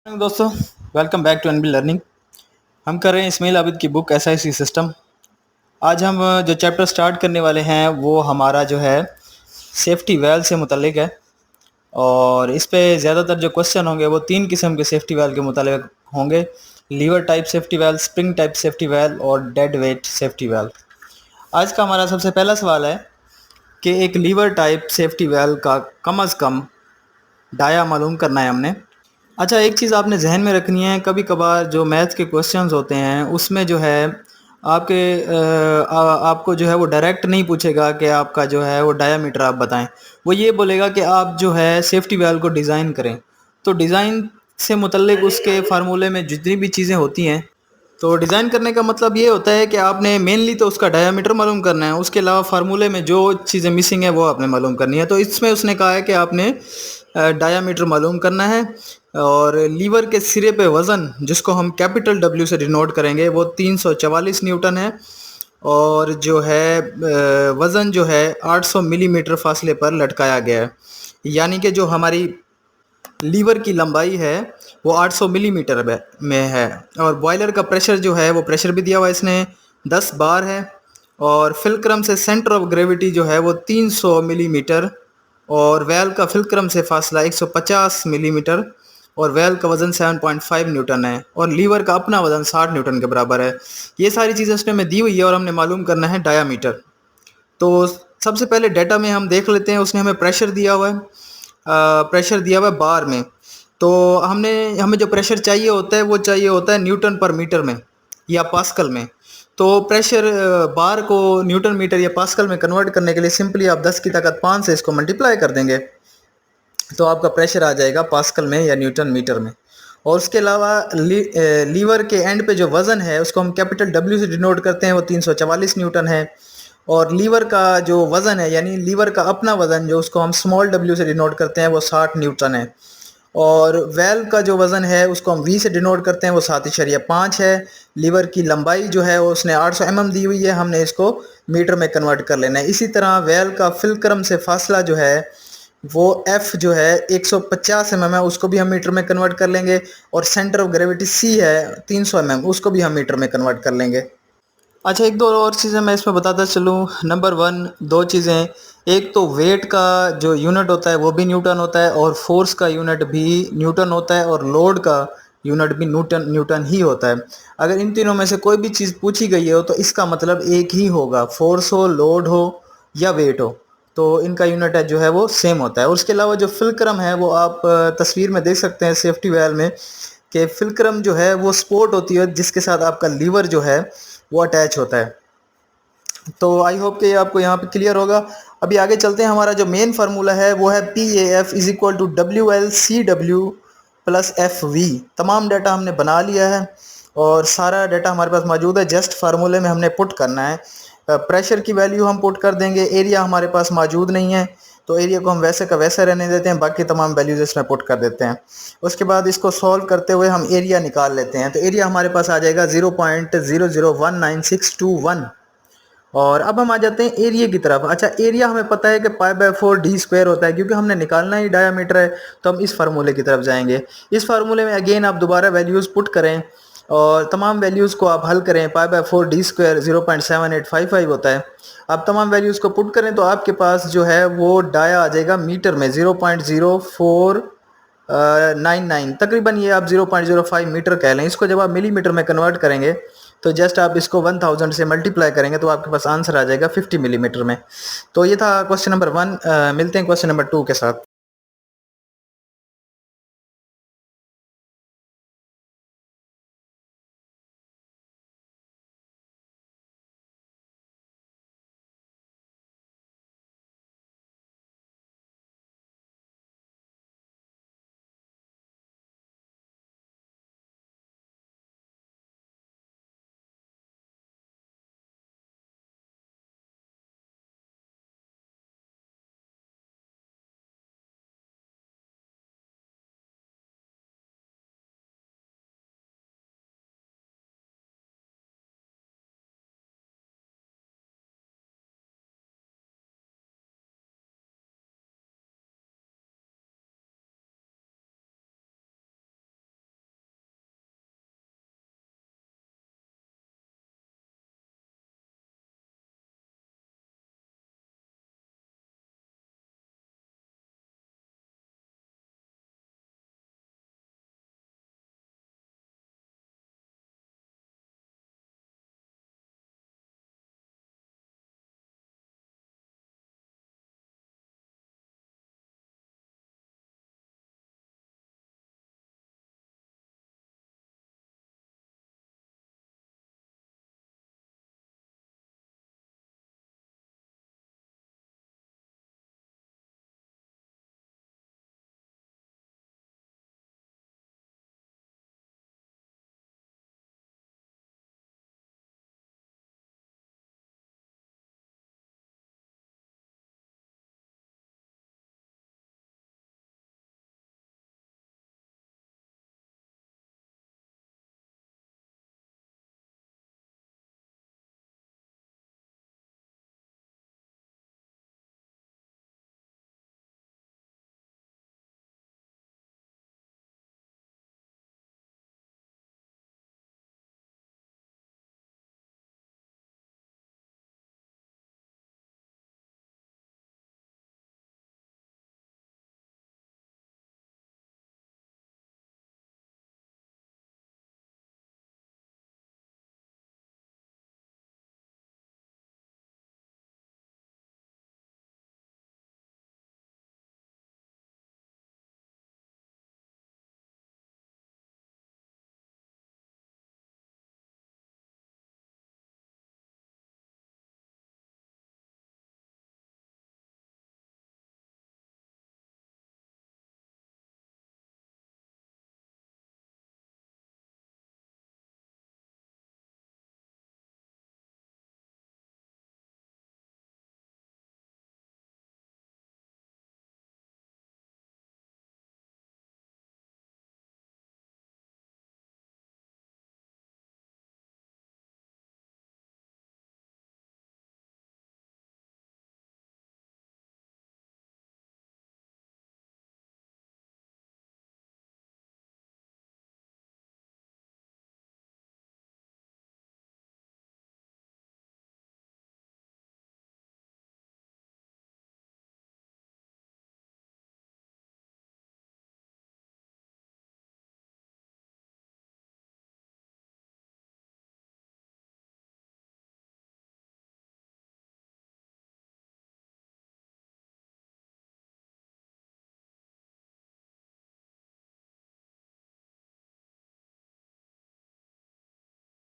दोस्तों, welcome back to NB learning. हम कर रहे हैं इस्माइल आबिद की बुक एसआईसी सिस्टम। आज हम जो चैप्टर स्टार्ट करने वाले हैं वो हमारा जो है सेफ्टी वेल से मुतल्लिक है। और इस पे ज़्यादातर जो क्वेश्चन होंगे वो तीन किस्म के सेफ्टी वेल के मुतालिक होंगे: lever type safety valve, spring type safety valve और डेड वेट सेफ्टी वेल। आज का हमारा सबसे पहला सवाल है कि एक लीवर टाइप सेफ्टी वेल का कम अज़ कम डाया मालूम करना है हमने। अच्छा, एक चीज़ आपने जहन में रखनी है, कभी कभार जो मैथ के क्वेश्चंस होते हैं उसमें जो है आपको जो है वो डायरेक्ट नहीं पूछेगा कि आपका जो है वो डायामीटर आप बताएं। वो ये बोलेगा कि आप जो है सेफ्टी वेल को डिज़ाइन करें। तो डिज़ाइन से मुतल्लिक उसके फार्मूले में जितनी भी चीज़ें होती हैं, तो डिज़ाइन करने का मतलब ये होता है कि आपने मेनली तो उसका डायामीटर मालूम करना है, उसके अलावा फार्मूले में जो चीज़ें मिसिंग है वो आपने मालूम करनी है। तो इसमें उसने कहा है कि आपने डायामीटर मालूम करना है। और लीवर के सिरे पे वज़न, जिसको हम कैपिटल डब्ल्यू से डिनोट करेंगे, वो 344 न्यूटन है। और जो है वज़न जो है 800 मिलीमीटर फासले पर लटकाया गया है। यानी कि जो हमारी लीवर की लंबाई है वो 800 मिलीमीटर में है। और बॉयलर का प्रेशर जो है वो प्रेशर भी दिया हुआ है इसने, 10 बार है। और फिल्क्रम से सेंटर ऑफ ग्रेविटी जो है वो 300 मिलीमीटर। और वेल का फिल्क्रम से फासला 150 मिलीमीटर। और वेल का वज़न 7.5 न्यूटन है। और लीवर का अपना वज़न 60 न्यूटन के बराबर है। ये सारी चीज़ें उसने हमें दी हुई है और हमने मालूम करना है डायामीटर। तो सबसे पहले डेटा में हम देख लेते हैं, उसने हमें प्रेशर दिया हुआ है। प्रेशर दिया हुआ है बार में। तो हमें जो प्रेशर चाहिए होता है वो चाहिए होता है न्यूटन पर मीटर में या पास्कल में। तो प्रेशर बार को न्यूटन मीटर या पास्कल में कन्वर्ट करने के लिए सिंपली आप 10 की ताकत 5 से इसको मल्टीप्लाई कर देंगे, तो आपका प्रेशर आ जाएगा पास्कल में या न्यूटन मीटर में। और उसके अलावा लीवर के एंड पे जो वज़न है उसको हम कैपिटल डब्ल्यू से डिनोट करते हैं, वो 344 न्यूटन है। और लीवर का जो वज़न है, यानी लीवर का अपना वज़न, जो उसको हम स्मॉल डब्ल्यू से डिनोट करते हैं, वो 60 न्यूटन है। और वेल का जो वज़न है उसको हम वी से डिनोट करते हैं, वो 7.5 है। लीवर की लंबाई जो है वो उसने 800 mm दी हुई है, हमने इसको मीटर में कन्वर्ट कर लेना है। इसी तरह वेल का फिल्क्रम से फासला जो है वो एफ जो है 150 mm है, उसको भी हम मीटर में कन्वर्ट कर लेंगे। और सेंटर ऑफ ग्रेविटी सी है 300 mm, उसको भी हम मीटर में कन्वर्ट कर लेंगे। अच्छा, एक दो और चीज़ें मैं इसमें बताता चलूँ। नंबर वन, दो चीज़ें। एक तो वेट का जो यूनिट होता है वो भी न्यूटन होता है, और फोर्स का यूनिट भी न्यूटन होता है, और लोड का यूनिट भी न्यूटन न्यूटन ही होता है। अगर इन तीनों में से कोई भी चीज़ पूछी गई हो तो इसका मतलब एक ही होगा, फोर्स हो, लोड हो या वेट हो, तो इनका यूनिट है जो है वो सेम होता है। और उसके अलावा जो फिल्क्रम है वो आप तस्वीर में देख सकते हैं सेफ्टी वेल में, कि फिल्क्रम जो है वो सपोर्ट होती है जिसके साथ आपका लीवर जो है वो अटैच होता है। तो आई होप कि आपको यहाँ पे क्लियर होगा। अभी आगे चलते हैं। हमारा जो मेन फार्मूला है वो है P A F is equal to W L C W plus F V. तमाम डाटा हमने बना लिया है और सारा डाटा हमारे पास मौजूद है, जस्ट फार्मूले में हमने पुट करना है। प्रेशर की वैल्यू हम पुट कर देंगे। एरिया हमारे पास मौजूद नहीं है तो एरिया को हम वैसे का वैसे रहने देते हैं, बाकी तमाम वैल्यूज इसमें पुट कर देते हैं। उसके बाद इसको सॉल्व करते हुए हम एरिया निकाल लेते हैं। तो एरिया हमारे पास आ जाएगा 0.001961। और अब हम आ जाते हैं एरिया की तरफ। अच्छा, एरिया हमें पता है कि पाई/4 डी स्क्वायर होता है, क्योंकि हमने निकालना ही डायामीटर है, तो हम इस फार्मूले की तरफ जाएंगे। इस फार्मूले में अगेन आप दोबारा वैल्यूज़ पुट करें और तमाम वैल्यूज़ को आप हल करें। पाई/4 डी स्क्वायर 0.7855 होता है। आप तमाम वैल्यूज़ को पुट करें तो आपके पास जो है वो डाया आ जाएगा मीटर में 0.0499, तकरीबन ये आप 0.05 मीटर कह लें। इसको जब आप मिलीमीटर में कन्वर्ट करेंगे तो जस्ट आप इसको 1000 से मल्टीप्लाई करेंगे तो आपके पास आंसर आ जाएगा 50 मिलीमीटर में। तो ये था क्वेश्चन नंबर 1। मिलते हैं क्वेश्चन नंबर 2 के साथ।